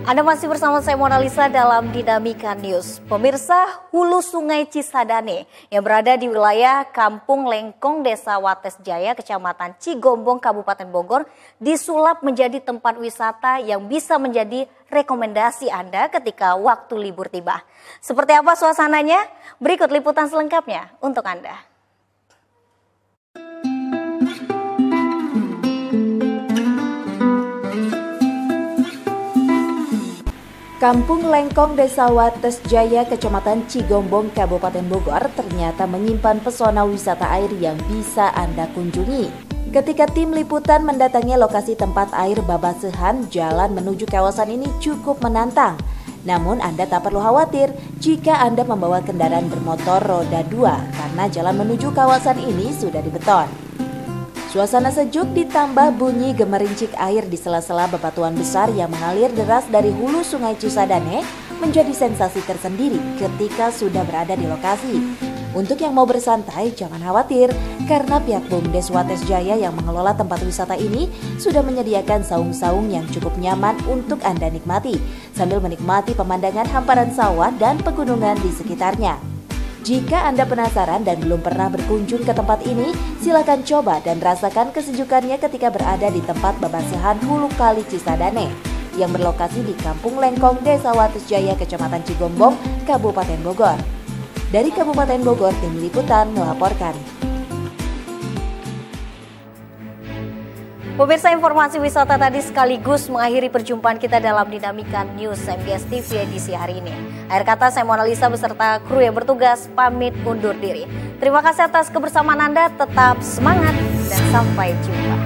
Anda masih bersama saya Mona Lisa dalam Dinamika News. Pemirsa, hulu Sungai Cisadane yang berada di wilayah Kampung Lengkong, Desa Wates Jaya, Kecamatan Cigombong, Kabupaten Bogor, disulap menjadi tempat wisata yang bisa menjadi rekomendasi Anda ketika waktu libur tiba. Seperti apa suasananya? Berikut liputan selengkapnya untuk Anda. Kampung Lengkong, Desa Wates Jaya, Kecamatan Cigombong, Kabupaten Bogor ternyata menyimpan pesona wisata air yang bisa Anda kunjungi. Ketika tim liputan mendatangi lokasi tempat air Babasehan, jalan menuju kawasan ini cukup menantang. Namun Anda tak perlu khawatir jika Anda membawa kendaraan bermotor roda 2 karena jalan menuju kawasan ini sudah dibeton. Suasana sejuk ditambah bunyi gemerincik air di sela-sela bebatuan besar yang mengalir deras dari hulu Sungai Cisadane menjadi sensasi tersendiri ketika sudah berada di lokasi. Untuk yang mau bersantai, jangan khawatir karena pihak BUMDes Wates Jaya yang mengelola tempat wisata ini sudah menyediakan saung-saung yang cukup nyaman untuk Anda nikmati sambil menikmati pemandangan hamparan sawah dan pegunungan di sekitarnya. Jika Anda penasaran dan belum pernah berkunjung ke tempat ini, silakan coba dan rasakan kesejukannya ketika berada di tempat Babasehan Hulu Kali Cisadane yang berlokasi di Kampung Lengkong, Desa Wates Jaya, Kecamatan Cigombong, Kabupaten Bogor. Dari Kabupaten Bogor, tim liputan melaporkan. Pemirsa, informasi wisata tadi sekaligus mengakhiri perjumpaan kita dalam Dinamika News MBS TV edisi hari ini. Akhir kata, saya Mona Lisa beserta kru yang bertugas pamit undur diri. Terima kasih atas kebersamaan Anda, tetap semangat dan sampai jumpa.